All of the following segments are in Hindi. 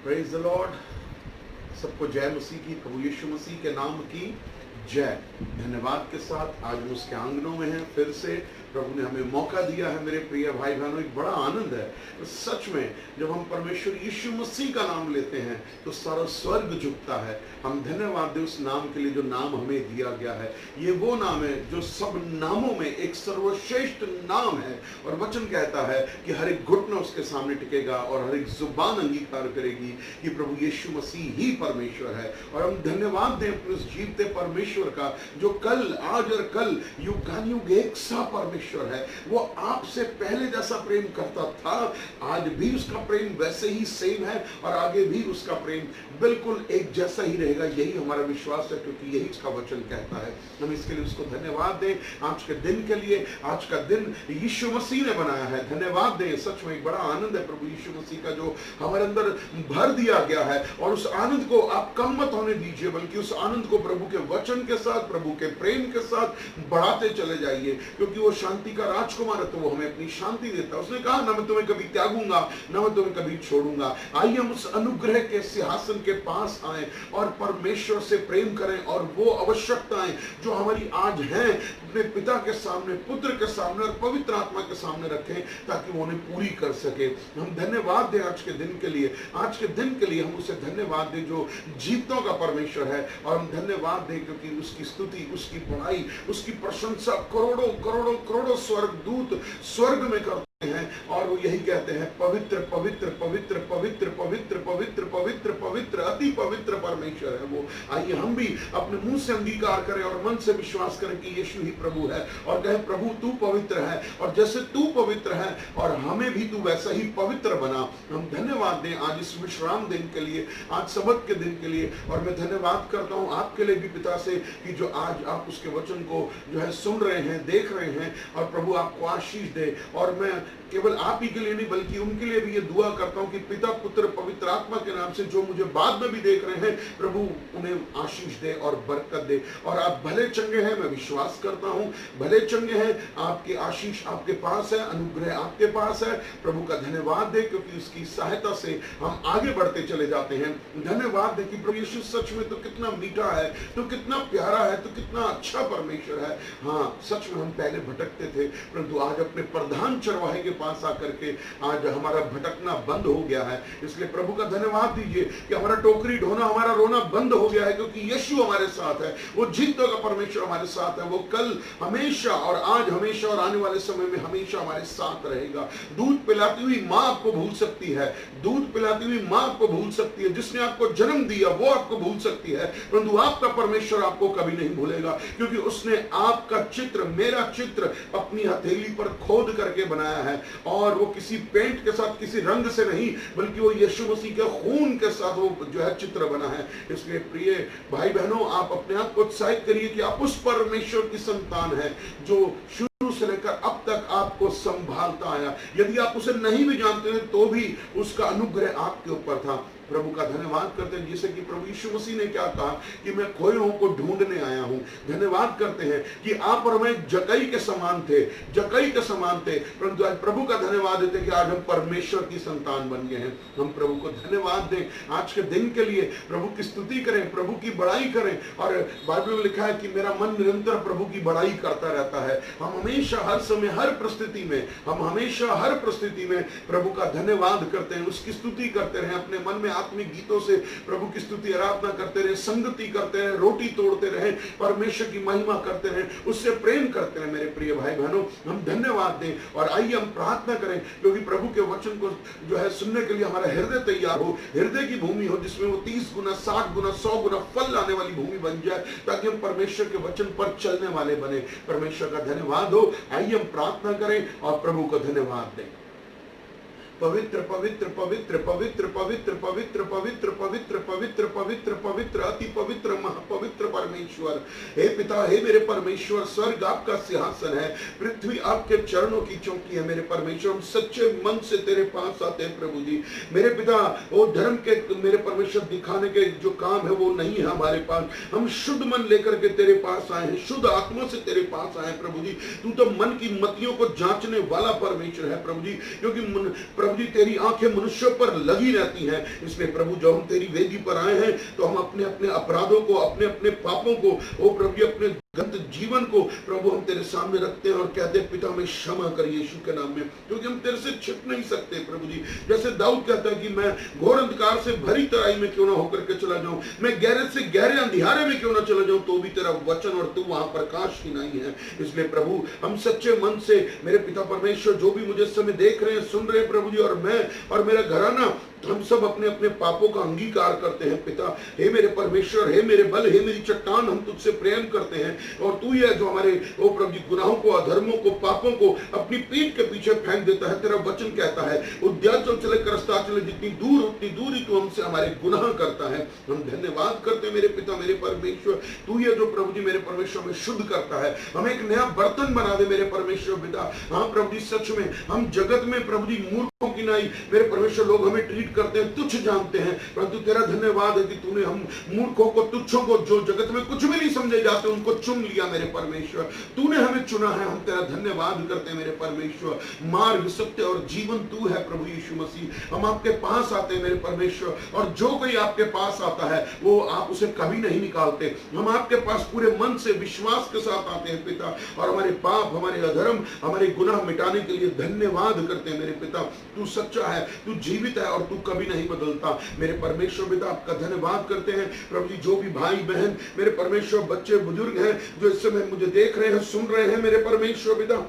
Praise the Lord. सबको जय मसीह की, प्रभु यीशु मसीह के नाम की जय। धन्यवाद के साथ आज हम उसके आंगनों में हैं। फिर से प्रभु ने हमें मौका दिया है। मेरे प्रिय भाई बहनों, एक बड़ा आनंद है सच में जब हम परमेश्वर यीशु मसीह का नाम लेते हैं तो सारा स्वर्ग झुकता है। हम धन्यवाद दें उस नाम के लिए जो नाम हमें दिया गया है। ये वो नाम है जो सब नामों में एक सर्वश्रेष्ठ नाम है। और वचन कहता है कि हर एक घुटना उसके सामने टिकेगा और हर एक जुबान अंगीकार करेगी कि प्रभु यीशु मसीह ही परमेश्वर है। और हम धन्यवाद दें अपने उस जीवते परमेश्वर का जो कल, आज और कल युगानुयुग एक सा परमेश्वर है। वो आपसे पहले जैसा प्रेम करता था, आज भी उसका प्रेम वैसे ही सेम है और आगे भी उसका प्रेम बिल्कुल एक जैसा ही रहेगा। यही हमारा विश्वास है, क्योंकि यही उसका वचन कहता है। हम इसके लिए उसको धन्यवाद दें आज के दिन के लिए। आज का दिन यीशु मसीह ने बनाया है, धन्यवाद दें। सच में एक बड़ा आनंद है प्रभु यीशु मसीह का जो हमारे अंदर भर दिया गया है। और उस आनंद को आप कम मत होने दीजिए, बल्कि उस आनंद को प्रभु के वचन के साथ, प्रभु के प्रेम के साथ बढ़ाते चले जाइए, क्योंकि वो शांति का राजकुमार है। तो वो हमें अपनी शांति देता है। उसने कहा ना मैं तुम्हें कभी त्यागूंगा, ना मैं तुम्हें कभी छोड़ूंगा। आइए हम उस अनुग्रह के सिंहासन के पास आए और परमेश्वर से प्रेम करें और वो आवश्यकताएं जो हमारी आज हैं अपने पिता के सामने, पुत्र के सामने और पवित्र आत्मा के सामने रखें, ताकि वो उन्हें पूरी कर सके। हम धन्यवाद दें आज के दिन के लिए। आज के दिन के लिए हम उसे धन्यवाद दें जो जीतों का परमेश्वर है। और हम धन्यवाद दें क्योंकि उसकी स्तुति, उसकी बड़ाई, उसकी प्रशंसा करोड़ों करोड़ों करोड़ों स्वर्गदूत स्वर्ग में करते हैं। और वो यही कहते हैं पवित्र पवित्र पवित्र पवित्र पवित्र पवित्र पवित्र पवित्र अति पवित्र परमेश्वर है वो। आइए हम भी अपने मुंह से अंगीकार करें और मन से विश्वास करें कि यीशु ही प्रभु है और कहें प्रभु तू पवित्र है, और जैसे तू पवित्र है और हमें भी तू वैसा ही पवित्र बना। हम धन्यवाद दें आज इस विश्राम दिन के लिए, आज सबत के दिन के लिए। और मैं धन्यवाद करता हूं आपके लिए भी पिता से कि जो आज आप उसके वचन को जो है सुन रहे हैं, देख रहे हैं, और प्रभु आपको आशीष दे। और मैं केवल आप ही के लिए नहीं बल्कि उनके लिए भी ये दुआ करता हूं कि पिता, पुत्र, पवित्र आत्मा के नाम से जो मुझे बाद में भी देख रहे हैं, प्रभु उन्हें आशीष दे और बरकत दे। और आप भले चंगे हैं, मैं विश्वास करता हूं भले चंगे हैं। आपकी आशीष आपके पास है, अनुग्रह आपके पास है। प्रभु का धन्यवाद दे क्योंकि उसकी सहायता से हम आगे बढ़ते चले जाते हैं। धन्यवाद दे कि प्रभु यीशु सच में तो कितना मीठा है, तो कितना प्यारा है, तो कितना अच्छा परमेश्वर है। हाँ, सच में हम पहले भटकते थे, परंतु आज अपने प्रधान चरवाहे के पास आकर के आज हमारा भटकना बंद हो गया है। इसलिए प्रभु का धन्यवाद दीजिए कि हमारा टोकरी ढोना, हमारा रोना बंद हो गया है, क्योंकि यीशु हमारे साथ है। वो जीतों का परमेश्वर हमारे साथ है। वो कल हमेशा और आज हमेशा और आने वाले समय में हमेशा हमारे साथ रहेगा। दूध पिलाती हुई माँ आपको भूल सकती है, दूध पिलाती हुई माँ आपको भूल सकती है, जिसने आपको जन्म दिया वो आपको भूल सकती है, परंतु आपका परमेश्वर आपको कभी नहीं भूलेगा, क्योंकि उसने आपका चित्र, मेरा चित्र अपनी हथेली पर खोद करके बनाया है। और वो किसी पेंट के साथ, किसी रंग से नहीं, बल्कि वो यीशु मसीह के खून के साथ वो जो है चित्र बना है। इसलिए प्रिय भाई बहनों, आप अपने आप को उत्साहित करिए कि आप उस परमेश्वर की संतान हैं जो शुरू से लेकर अब तक आपको संभालता आया। यदि आप उसे नहीं भी जानते हैं तो भी उसका अनुग्रह आपके ऊपर था। प्रभु का धन्यवाद करते हैं, जैसे कि प्रभु यीशु मसीह ने क्या कहा कि मैं खोए हुओं को ढूंढने आया हूं। धन्यवाद करते हैं कि आप और मैं जकई के समान थे, जकई के समान थे, परंतु आज प्रभु का धन्यवाद देते हैं कि आज हम परमेश्वर की संतान बन गए हैं। हम प्रभु को धन्यवाद दें आज के दिन के लिए। प्रभु की स्तुति करें, प्रभु की बड़ाई करें। और बाइबल में लिखा है कि मेरा मन निरंतर प्रभु की बड़ाई करता रहता है। हम हमेशा, हर समय, हर परिस्थिति में, हम हमेशा हर परिस्थिति में प्रभु का धन्यवाद करते हैं, उसकी स्तुति करते रहे। अपने मन में आत्मिक गीतों से प्रभु की स्तुति आराधना करते रहे, संगति करते रहे, रोटी तोड़ते रहे, परमेश्वर की महिमा करते रहे, उससे प्रेम करते रहे। मेरे प्रिय भाई बहनों, हम धन्यवाद दें और आइए हम प्रार्थना करें, क्योंकि प्रभु के वचन को जो है सुनने के लिए हमारा हृदय तैयार हो, हृदय की भूमि हो जिसमें वो 30 गुना, 60 गुना, 100 गुना फल लाने वाली भूमि बन जाए, ताकि हम परमेश्वर के वचन पर चलने वाले बने। परमेश्वर का धन्यवाद हो। आइए हम प्रार्थना करें और प्रभु को धन्यवाद दें। पवित्र पवित्र पवित्र पवित्र पवित्र पवित्र पवित्र पवित्र पवित्र पवित्र पवित्र अति पवित्र महापवित्र परमेश्वर, हे पिता, हे मेरे परमेश्वर, स्वर्ग आपका सिंहासन है, पृथ्वी आपके चरणों की चौकी है। मेरे परमेश्वर, हम सच्चे मन से तेरे पास आते हैं प्रभु जी। मेरे पिता, वो धर्म के मेरे परमेश्वर दिखाने के जो काम है वो नहीं है हमारे पास। हम शुद्ध मन लेकर के तेरे पास आए हैं, शुद्ध आत्मा से तेरे पास आए हैं प्रभु जी। तू तो मन की मतियों को जांचने वाला परमेश्वर है प्रभु जी, क्योंकि प्रभु प्रभु जी तेरी आंखें मनुष्यों पर लगी रहती हैं। इसलिए प्रभु जब हम तेरी वेदी पर आए हैं तो हम अपने अपने अपराधों को, अपने अपने पापों को, ओ प्रभु जी अपने गंद जीवन को प्रभु हम तेरे सामने रखते हैं और कहते हैं पिता में क्षमा कर यीशु के नाम में, क्योंकि हम तेरे से छिप नहीं सकते प्रभु जी। जैसे दाऊद कहता है कि मैं घोर अंधकार से भरी तराई में क्यों ना होकर के चला जाऊं, मैं गहरे से गहरे अंधियारे में क्यों ना चला जाऊं, तो भी तेरा वचन और तू वहां प्रकाश ही नहीं है। इसलिए प्रभु हम सच्चे मन से मेरे पिता परमेश्वर जो भी मुझे इस समय देख रहे हैं, सुन रहे हैं प्रभु जी, और मैं और मेरा घराना हम सब अपने अपने पापों का अंगीकार करते हैं पिता। हे मेरे परमेश्वर, हे मेरे बल, हे मेरी चट्टान, हम तुझसे प्रेम करते हैं और तू ही है जो हमारे ओ प्रभु जी गुनाहों को, अधर्मों को, पापों को अपनी पीठ के पीछे फेंक देता है। तेरा वचन कहता है उद्याचल चले करस्ता चले, जितनी दूर उतनी दूर ही तू हमसे हमारे गुनाह करता है। हम धन्यवाद करते हैं मेरे पिता, मेरे परमेश्वर, तू ही है जो प्रभु जी मेरे परमेश्वर में शुद्ध करता है। हमें एक नया बर्तन बना दे मेरे परमेश्वर पिता। हाँ प्रभु जी सच में हम जगत में प्रभु जी मूर्खों की नहीं मेरे परमेश्वर लोग हमें ट्रीट करते हैं, तुच्छ जानते हैं, परंतु तेरा धन्यवाद है कि तूने हम मूर्खों को, तुच्छों को, जो जगत में कुछ भी नहीं समझे जाते, उनको चुन लिया मेरे परमेश्वर। तूने हमें चुना है, हम तेरा धन्यवाद करते हैं मेरे परमेश्वर। मार्ग, सत्य और जीवन तू है प्रभु यीशु मसीह। हम आपके पास आते हैं मेरे परमेश्वर, और जो कोई आपके पास आता है वो आप उसे कभी नहीं निकालते। हम आपके पास पूरे मन से, विश्वास के साथ आते हैं पिता, और हमारे पाप, हमारे अधर्म, हमारे गुनाह मिटाने के लिए धन्यवाद करते हैं मेरे पिता। तू सच्चा है, तू जीवित है और तू कभी नहीं बदलता मेरे परमेश्वर पिता। आपका धन्यवाद करते हैं प्रभु जी। जो भी भाई बहन मेरे परमेश्वर, बच्चे बुजुर्ग हैं जो इस समय मुझे देख रहे हैं, सुन रहे हैं मेरे परमेश्वर पिता,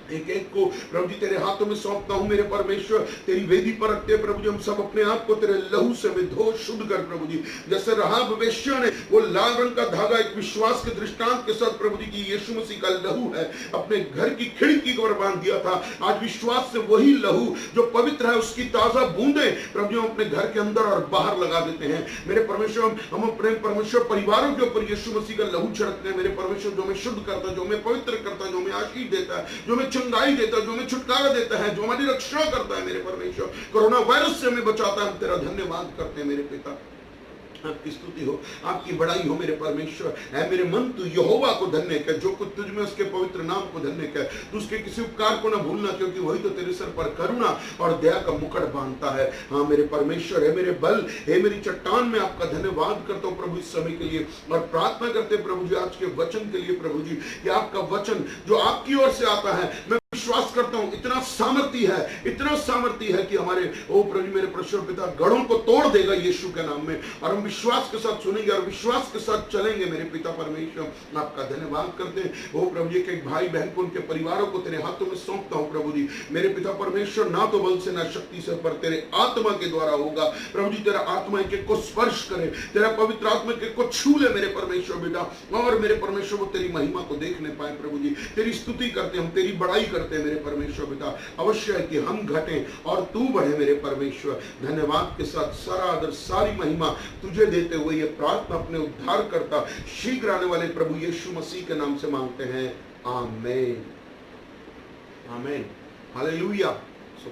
एक एक को प्रभु जी तेरे हाथों में सौंपता हूं मेरे परमेश्वर। तेरी वेदी पर रखते हैं प्रभु जी हम सब अपने आप को तेरे लहू से विधो शुद्ध कर प्रभु जी। जैसे राहाब वेश्या ने वो लाल रंग का धागा एक विश्वास के दृष्टांत के साथ प्रभु जी की यीशु मसीह का लहू है अपने घर की खिड़की को बांध दिया था, आज विश्वास से वही लहू जो पवित्र है उसकी ताजा बूंदे प्रभु जी हम अपने घर के अंदर और बाहर लगा देते हैं मेरे परमेश्वर। हम अपने परमेश्वर परिवारों के ऊपर यीशु मसीह का लहू छिड़कते हैं मेरे परमेश्वर, जो हमें शुद्ध करता है, जो हमें पवित्र करता है, जो हमें आशीष देता है, जो हमें चंगाई देता है, जो हमें छुटकारा देता है, जो हमारी रक्षा करता है मेरे परमेश्वर। कोरोना वायरस से हमें बचाता है, हम तेरा धन्यवाद करते हैं मेरे पिता। आपकी स्तुति हो, आपकी बड़ाई हो मेरे परमेश्वर। है मेरे मन तू यहोवा को धन्य कर, जो कुछ तुझ में उसके पवित्र नाम को धन्य कर। तू उसके किसी उपकार को ना भूलना, क्योंकि वही तो तेरे सर पर करुणा और दया का मुकुट बांधता है। हाँ मेरे परमेश्वर, है मेरे बल, है मेरी चट्टान, में आपका धन्यवाद करता हूँ प्रभु इस समय के लिए, और प्रार्थना करते प्रभु जी आज के वचन के लिए प्रभु जी, कि आपका वचन जो आपकी ओर से आता है, मैं विश्वास करता हूं इतना सामर्थ्य है, इतना सामर्थ्य है कि हमारे ओ प्रभु मेरे परमेश्वर पिता गढ़ों को तोड़ देगा यीशु के नाम में, और हम विश्वास के साथ सुनेंगे और विश्वास के साथ चलेंगे मेरे पिता परमेश्वर। आपका धन्यवाद करते हैं ओ प्रभु जी, के भाई बहन को, उनके परिवारों को तेरे हाथों में सौंपता हूं प्रभु जी मेरे पिता परमेश्वर। ना तो बल से ना शक्ति से, पर तेरे आत्मा के द्वारा होगा प्रभु जी। तेरा आत्मा एक एक को स्पर्श करे, तेरा पवित्र आत्मा एक एक को छू ले मेरे परमेश्वर बेटा, और मेरे परमेश्वर वो तेरी महिमा को देखने पाए प्रभु जी। तेरी स्तुति करते, हम तेरी बड़ाई करते मेरे परमेश्वर पिता। अवश्य है कि हम घटें और तू बढ़े मेरे परमेश्वर। धन्यवाद के साथ सारा आदर, सारी महिमा तुझे देते हुए ये प्रार्थना अपने उद्धार करता शीघ्र आने वाले प्रभु यीशु मसीह के नाम से मांगते हैं, आमीन आमीन हालेलुया।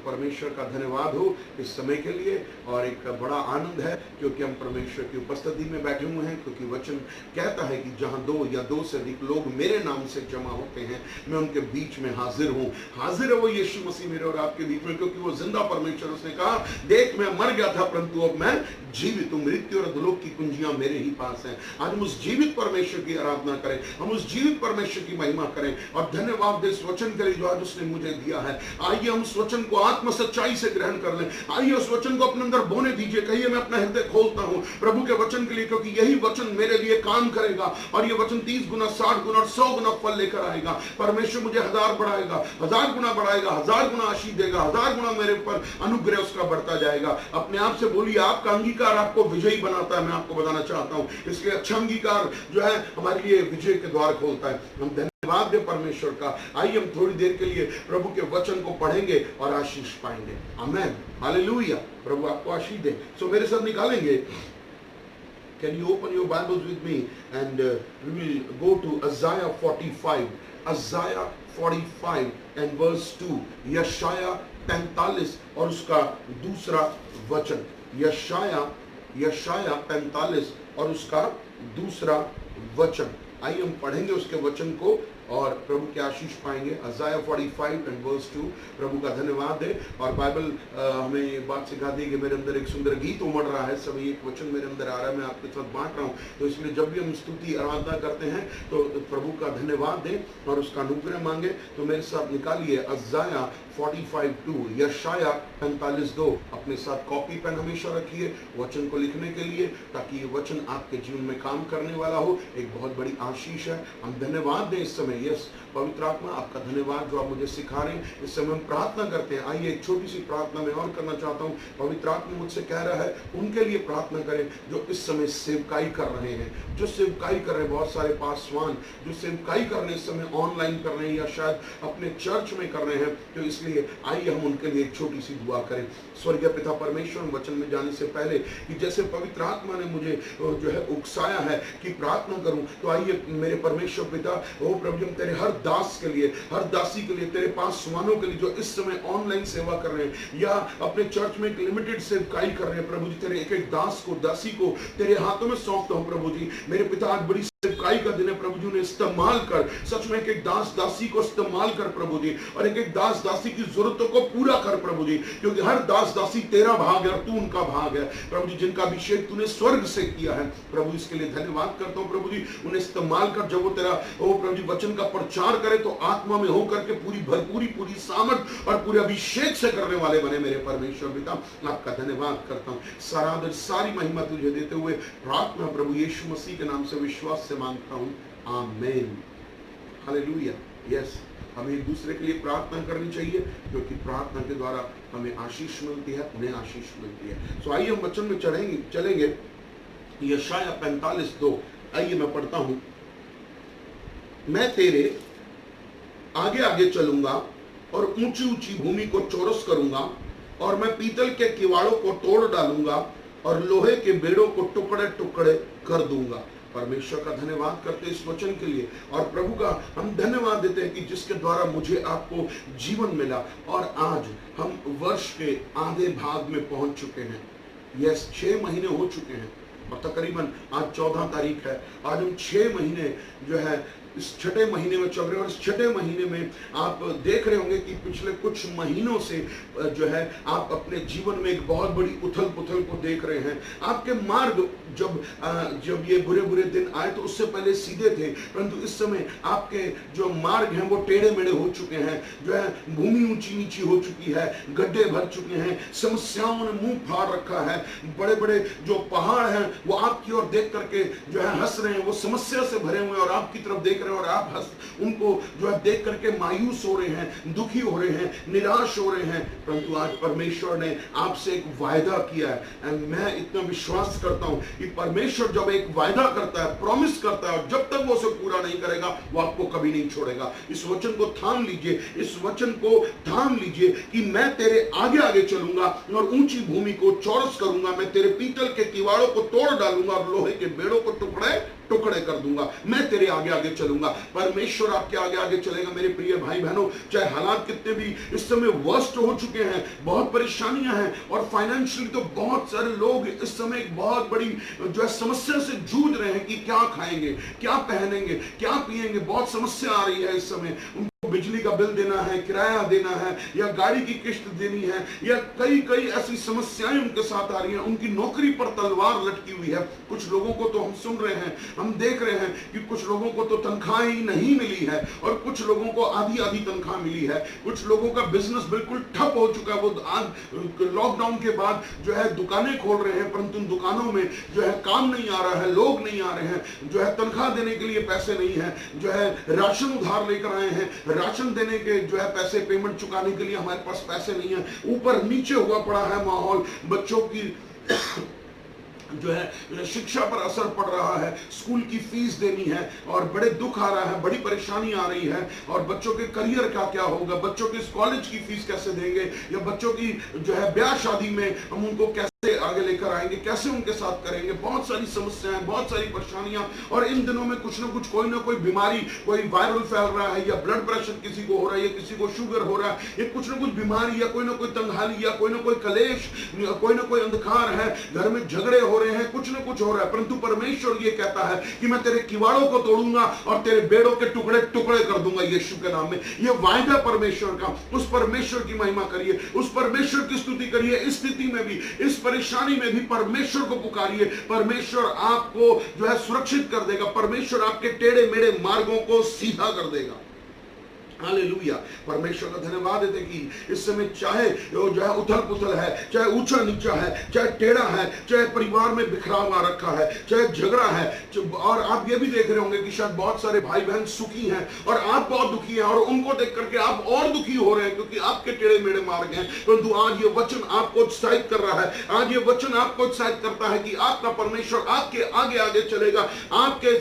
परमेश्वर का धन्यवाद हो इस समय के लिए, और एक बड़ा आनंद है क्योंकि हम परमेश्वर की उपस्थिति में बैठे हुए हैं, क्योंकि वचन कहता है कि जहां दो या दो से अधिक लोग मेरे नाम से जमा होते हैं, मैं उनके बीच में हाजिर हूं। हाजिर है वो यीशु मसीह मेरे और आपके बीच में, क्योंकि वो जिंदा परमेश्वर। उसने कहा देख मैं मर गया था परंतु अब मैं जीवित हूं, मृत्यु और अधोलोक की कुंजियां मेरे ही पास हैं। आज हम उस जीवित परमेश्वर की आराधना करें, हम उस जीवित परमेश्वर की महिमा करें, और धन्यवाद दे इस वचन के लिए जो आज उसने मुझे दिया है। आइए हम उस वचन को आत्म सच्चाई से ग्रहण कर लें। आइए उस वचन को अपने अंदर बोने दीजिए। कहिए मैं अपना हृदय खोलता हूं प्रभु के वचन के लिए, क्योंकि यही वचन मेरे लिए काम करेगा, और ये वचन 30 गुना, 60 गुना और 100 गुना फल लेकर आएगा। परमेश्वर मुझे 1000 बढ़ाएगा, 1000 गुना बढ़ाएगा, 1000 गुना आशीष देगा, 1000 गुना मेरे ऊपर अनुग्रह उसका बढ़ता जाएगा। अपने आप से बोलिए, आपका अंगीकार आपको विजयी बनाता है। मैं आपको बताना चाहता हूं, इसलिए अच्छा अंगीकार जो है हमारे लिए विजय के द्वार खोलता है। हम धन्यवाद दे परमेश्वर का। आइए हम थोड़ी देर के लिए प्रभु के वचन को पढ़ेंगे और आशीष पाएंगे। आमीन हालेलुया। प्रभु आपको आशीष दे। सो मेरे साथ निकालेंगे, can you open your Bibles with me and we will go to Isaiah 45, Isaiah 45 and verse 2, यशाया 45 और उसका दूसरा वचन। यशाया 45 और उसका दूसरा वचन। आइए हम पढ़ेंगे उसके वचन को और प्रभु की आशीष पाएंगे। Isaiah 45 and verse 2, प्रभु का धन्यवाद है। और बाइबल हमें ये बात सिखाती है कि मेरे अंदर एक सुंदर गीत उमड़ रहा है, सभी एक वचन मेरे अंदर आ रहा है, मैं आपके साथ बांट रहा हूँ। तो इसलिए जब भी हम स्तुति आराधना करते हैं तो प्रभु का धन्यवाद दें और उसका अनुग्रह मांगे। तो मेरे साथ निकालिए Isaiah 45:2, यशाया 45:2 अपने साथ कॉपी पेन हमेशा रखिए वचन को लिखने के लिए, ताकि ये वचन आपके जीवन में काम करने वाला हो, एक बहुत बड़ी आशीष है। हम धन्यवाद दें इस समय। यस पवित्र आत्मा आपका धन्यवाद जो आप मुझे सिखा रहे हैं। इस समय हम प्रार्थना करते हैं। आइए एक छोटी सी प्रार्थना मैं और करना चाहता हूँ। पवित्र आत्मा मुझसे कह रहा है उनके लिए प्रार्थना करें जो इस समय सेवकाई कर रहे हैं, जो सेवकाई कर रहे हैं। बहुत सारे पासवान जो सेवकाई कर रहे हैं इस समय ऑनलाइन कर रहे हैं या शायद अपने चर्च में कर रहे हैं। तो इसलिए आइए हम उनके लिए एक छोटी सी दुआ करें। स्वर्गीय पिता परमेश्वर, वचन में जाने से पहले कि जैसे पवित्र आत्मा ने मुझे जो है उकसाया है कि प्रार्थना करूं, तो आइए मेरे परमेश्वर पिता, ओ प्रभु, हम तेरे हर दास के लिए, हर दासी के लिए, तेरे पासवानों के लिए जो इस समय ऑनलाइन सेवा कर रहे हैं या अपने चर्च में एक लिमिटेड सेवकाई कर रहे हैं, प्रभु जी तेरे एक एक दास को, दासी को तेरे हाथों में सौंपता हूं। प्रभु जी मेरे पिता, आज बड़ी सेवकाई का दिन है प्रभु जी, उन्हें इस्तेमाल कर, सच में एक एक दास दासी को इस्तेमाल कर प्रभु जी, और एक एक दास दासी की जरूरतों को पूरा कर प्रभु जी, क्योंकि हर दास दासी तेरा भाग है और तू उनका भाग है प्रभु जी, जिनका अभिषेक तूने स्वर्ग से किया है प्रभु। इसके लिए धन्यवाद करता हूं प्रभु जी, उन्हें इस्तेमाल कर। जब वो तेरा ओ प्रभु जी वचन का प्रचार करे तो आत्मा में होकर के पूरी भरपूरी, पूरी सामर्थ और पूरे अभिषेक से करने वाले बने। मेरे परमेश्वर पिता आपका धन्यवाद करता हूं। सारा आदर सारी महिमा तुझे देते हुए प्रार्थना प्रभु यीशु मसीह के नाम से विश्वास से मांगता हूं, आमीन। हालेलुया। यस हमें एक दूसरे के लिए प्रार्थना करनी चाहिए, क्योंकि प्रार्थना के द्वारा हमें आशीष मिलती है, उन्हें आशीष मिलती है। सो आइए हम वचन में चलेंगे। यशाया 45:2, आइए मैं पढ़ता हूं। मैं तेरे आगे आगे चलूंगा और ऊंची ऊंची भूमि को चौरस करूंगा, और मैं पीतल के किवाड़ों को तोड़ डालूंगा और लोहे के बेड़ों को टुकड़े टुकड़े कर दूंगा। परमेश्वर का धन्यवाद करते इस वचन के लिए, और प्रभु का हम धन्यवाद देते हैं कि जिसके द्वारा मुझे आपको जीवन मिला। और आज हम वर्ष के आधे भाग में पहुंच चुके हैं। यस 6 महीने हो चुके हैं और तकरीबन आज 14 तारीख है। आज हम 6 महीने जो है इस छठे महीने में चल रहे हैं, और इस छठे महीने में आप देख रहे होंगे कि पिछले कुछ महीनों से जो है आप अपने जीवन में एक बहुत बड़ी उथल पुथल को देख रहे हैं। आपके मार्ग जब ये बुरे बुरे दिन आए तो उससे पहले सीधे थे, परंतु इस समय आपके जो मार्ग हैं वो टेढ़े मेढ़े हो चुके हैं। जो है भूमि ऊंची नीची हो चुकी है, गड्ढे भर चुके हैं, समस्याओं ने मुंह फाड़ रखा है। बड़े बड़े जो पहाड़ हैं वो आपकी ओर देख करके जो है हंस रहे हैं, वो समस्या से भरे हुए और आपकी तरफ देख रहे हैं, और आप उनको जो है देख करके मायूस हो रहे हैं, दुखी हो रहे हैं, निराश हो रहे हैं। परंतु आज परमेश्वर ने आपसे एक वायदा किया है। मैं इतना विश्वास करता हूं कि परमेश्वर जब एक वायदा करता है, प्रॉमिस करता है, और जब तक वो उसे पूरा नहीं करेगा वो आपको कभी नहीं छोड़ेगा। इस वचन को थाम लीजिए, इस वचन को थाम लीजिए कि मैं तेरे आगे आगे चलूंगा और ऊंची भूमि को चौरस करूंगा, मैं तेरे पीतल के किवाड़ों को तोड़ डालूंगा और लोहे के बेड़ों को टुकड़े टुकड़े कर दूंगा। मैं तेरे आगे आगे चलूंगा। परमेश्वर आपके आगे आगे चलेगा। मेरे प्रिय भाई बहनों, चाहे हालात कितने भी इस समय वर्स्ट हो चुके हैं, बहुत परेशानियां हैं, और फाइनेंशियली तो बहुत सारे लोग इस समय एक बहुत बड़ी जो है समस्या से जूझ रहे हैं कि क्या खाएंगे, क्या पहनेंगे, क्या पिएंगे। बहुत समस्या आ रही है इस समय। बिजली का बिल देना है, किराया देना है, या गाड़ी की किस्त देनी है, या कई कई ऐसी समस्याएं उनके साथ आ रही हैं। उनकी नौकरी पर तलवार लटकी हुई है। कुछ लोगों को तो हम सुन रहे हैं, हम देख रहे हैं कि कुछ लोगों को तो तनख्वाह ही नहीं मिली है, और कुछ लोगों को आधी आधी तनख्वाह मिली है। कुछ लोगों का बिजनेस बिल्कुल ठप हो चुका है। वो आज लॉकडाउन के बाद जो है दुकानें खोल रहे हैं, परंतु उन दुकानों में जो है काम नहीं आ रहा है, लोग नहीं आ रहे हैं, जो है तनख्वाह देने के लिए पैसे नहीं है, जो है राशन उधार लेकर आए हैं, राशन देने के जो है पैसे, पेमेंट चुकाने के लिए हमारे पास पैसे नहीं है। ऊपर नीचे हुआ पड़ा है माहौल। बच्चों की जो है शिक्षा पर असर पड़ रहा है, स्कूल की फीस देनी है और बड़े दुख आ रहा है, बड़ी परेशानी आ रही है। और बच्चों के करियर का क्या होगा, बच्चों के कॉलेज की फीस कैसे देंगे, या बच्चों की जो है ब्याह शादी में हम उनको कैसे आगे लेकर आएंगे, कैसे उनके साथ करेंगे। बहुत सारी समस्याएं, बहुत सारी परेशानियां, और इन दिनों में कुछ ना कुछ, कोई ना कोई बीमारी, कोई वायरल फैल रहा है, या ब्लड प्रेशर किसी को हो रहा है, या किसी को शुगर हो रहा है, या कुछ ना कुछ बीमारी, या कोई ना कोई तंगहाली, या कोई ना कोई कलेश, कोई ना कोई अंधकार है, घर में झगड़े हो रहे हैं, कुछ ना कुछ हो रहा है। परंतु परमेश्वर ये कहता है कि मैं तेरे किवाड़ों को तोड़ूंगा और तेरे बेड़ों के टुकड़े टुकड़े कर दूंगा यीशु के नाम में। ये वायदा परमेश्वर का। उस परमेश्वर की महिमा करिए, उस परमेश्वर की स्तुति करिए। इस स्थिति में भी, इस परेशानी में भी परमेश्वर को पुकारिए। परमेश्वर आपको जो है सुरक्षित कर देगा। परमेश्वर आपके टेढ़े मेढ़े मार्गों को सीधा कर देगा। हालेलुया। परमेश्वर का धन्यवाद देते कि इस समय चाहे जो है उथल पुथल है, चाहे ऊंचा नीचा है, चाहे टेढ़ा है, चाहे परिवार में बिखराव आ रखा है, चाहे झगड़ा है, और आप ये भी देख रहे होंगे कि शायद बहुत सारे भाई बहन सुखी हैं और आप बहुत दुखी हैं, और उनको देख करके आप और दुखी हो रहे हैं क्योंकि आपके टेढ़े मेढ़े मार्ग हैं। परंतु आज ये वचन आपको उत्साहित कर रहा है। आज ये वचन आपको उत्साहित करता है कि आपका परमेश्वर आपके आगे आगे चलेगा, आपके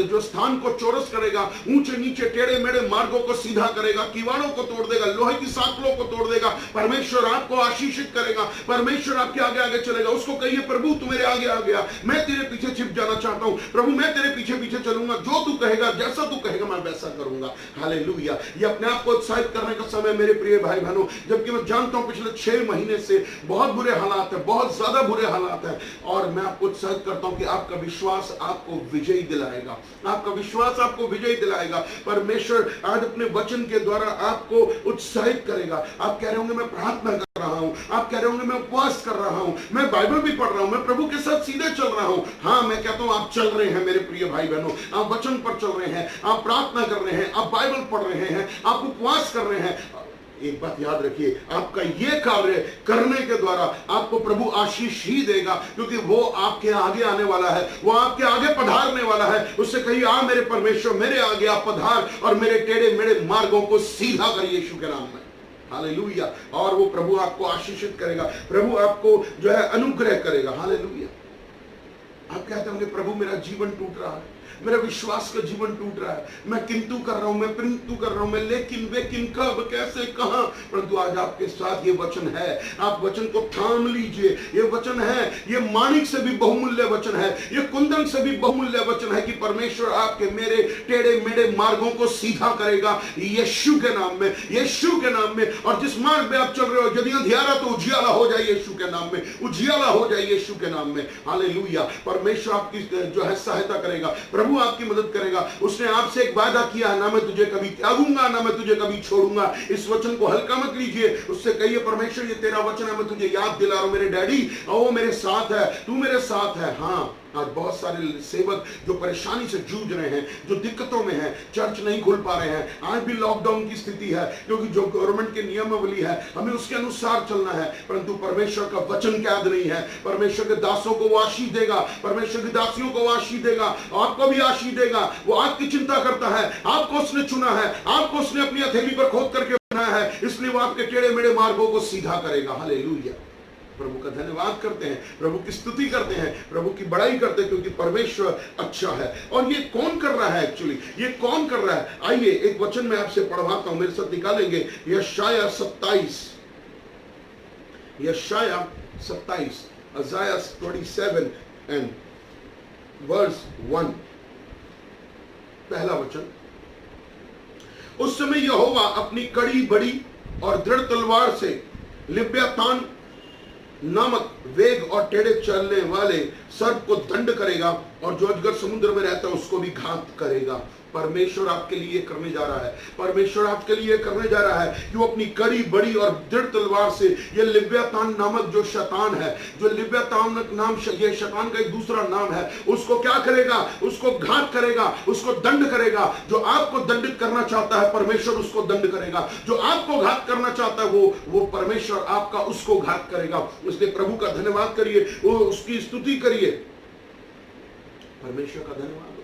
जो स्थान को चौरस करेगा, ऊंचे नीचे टेढ़े मेढ़े मार्गों को सीधा करेगा, किवाड़ों को तोड़ देगा, लोहे की साँकलों को तोड़ देगा। परमेश्वर आपको आशीषित करेगा। परमेश्वर आपके आगे आगे चलेगा। उसको कहिए, प्रभु तू मेरे आगे आ गया, मैं तेरे पीछे छिप जाना चाहता हूं। प्रभु मैं तेरे पीछे पीछे चलूंगा, जो तू कहेगा, जैसा तू कहेगा मैं वैसा करूंगा। हालेलुया। ये अपने आप को उत्साहित करने का समय मेरे प्रिय भाई बहनों। जबकि मैं जानता हूं पिछले 6 महीने से बहुत बुरे हालात है, बहुत ज्यादा बुरे हालात है, और मैं आपको उत्साहित करता हूं कि आपका विश्वास आपको विजयी दिलाएगा। आपका विश्वास आपको विजयी दिलाएगा। परमेश्वर आज अपने वचन के द्वारा आपको उत्साहित करेगा। आप कह रहे होंगे मैं प्रार्थना कर रहा हूं, आप कह रहे होंगे मैं उपवास कर रहा हूं, मैं बाइबल भी पढ़ रहा हूं, मैं प्रभु के साथ सीधे चल रहा हूं। हाँ, मैं कहता हूं आप चल रहे हैं मेरे प्रिय भाई बहनों। आप वचन पर चल रहे हैं, आप प्रार्थना कर रहे हैं, आप बाइबल पढ़ रहे हैं, आप उपवास कर रहे हैं। एक बात याद रखिए, आपका ये कार्य करने के द्वारा आपको प्रभु आशीष ही देगा, क्योंकि वो आपके आगे आने वाला है, वो आपके आगे पधारने वाला है। उससे कहिए, आ मेरे परमेश्वर, मेरे आगे आप पधार और मेरे टेढ़े मेढ़े मार्गों को सीधा कर यीशु के नाम में। हालेलुया। और वो प्रभु आपको आशीषित करेगा, प्रभु आपको जो है अनुग्रह करेगा। हालेलुया। आप कहते होंगे, प्रभु मेरा जीवन टूट रहा है, मेरा विश्वास का जीवन टूट रहा है, मैं किंतु कर रहा हूं, मैं परंतु कर रहा हूं, मैं लेकिन वेकिन कब, कैसे, कहां। परंतु आज आपके साथ ये वचन है। आप वचन को थाम लीजिए। ये वचन है, ये माणिक से भी बहुमूल्य वचन है, ये कुंदन से भी बहुमूल्य वचन है कि परमेश्वर आपके मेरे टेढ़े मेढ़े मार्गों को सीधा करेगा यीशु के नाम में, यीशु के नाम में। और जिस मार्ग में आप चल रहे हो, यदि अंधियारा तो उजियाला हो जाए यीशु के नाम में, उजियाला हो जाए यीशु के नाम में। हालेलुया। परमेश्वर आपकी जो है सहायता करेगा, प्रभु आपकी मदद करेगा। उसने आपसे एक वादा किया, ना मैं तुझे कभी त्यागूंगा, ना मैं तुझे कभी छोड़ूंगा। इस वचन को हल्का मत लीजिए। उससे कहिए, परमेश्वर ये तेरा वचन है, मैं तुझे याद दिला रहा हूं मेरे डैडी, वो मेरे साथ है, तू मेरे साथ है। हाँ, आज बहुत सारे सेवक जो परेशानी से जूझ रहे हैं, जो दिक्कतों में हैं, चर्च नहीं खुल पा रहे हैं, आज भी लॉकडाउन की स्थिति है, क्योंकि जो गवर्नमेंट की नियमावली है हमें उसके अनुसार चलना है। परंतु परमेश्वर का वचन कैद नहीं है। परमेश्वर के दासों को वो आशीष देगा, परमेश्वर की दासियों को वो आशीष देगा, आपको भी आशीष देगा। वो आपकी चिंता करता है, आपको उसने चुना है, आपको उसने अपनी हथेली पर खोद करके बनाया है, इसलिए वो आपके टेढ़े मेढ़े मार्गों को सीधा करेगा। हालेलुया। प्रभु का धन्यवाद करते हैं, प्रभु की स्तुति करते हैं, प्रभु की बड़ाई करते हैं, क्योंकि परमेश्वर अच्छा है। और ये कौन कर रहा है एक्चुअली, ये कौन कर रहा है? आइए एक वचन मैं आपसे पढ़वाता हूं, मेरे साथ निकालेंगे यशाया 27, यशाया 27, Isaiah 27 and verse 1। पहला वचन, उस समय यहोवा अपनी कड़ी बड़ी और दृढ़ तलवार से लिव्यातान नामक वेग और टेढ़े चलने वाले सर्प को दंड करेगा, और जो अजगर समुद्र में रहता है उसको भी घात करेगा। परमेश्वर आपके लिए करने जा रहा है, परमेश्वर आपके लिए करने जा रहा है कि वो अपनी कड़ी बड़ी और दृढ़ तलवार से ये लिव्यातान नामक जो शैतान है, जो लिव्यातान नाम ये शैतान का एक दूसरा नाम है, उसको क्या करेगा? उसको घात करेगा, उसको दंड करेगा। जो आपको दंडित करना चाहता है परमेश्वर उसको दंड करेगा, जो आपको घात करना चाहता है वो परमेश्वर आपका उसको घात करेगा। इसलिए प्रभु का धन्यवाद करिए, वो उसकी स्तुति करिए। परमेश्वर का धन्यवाद।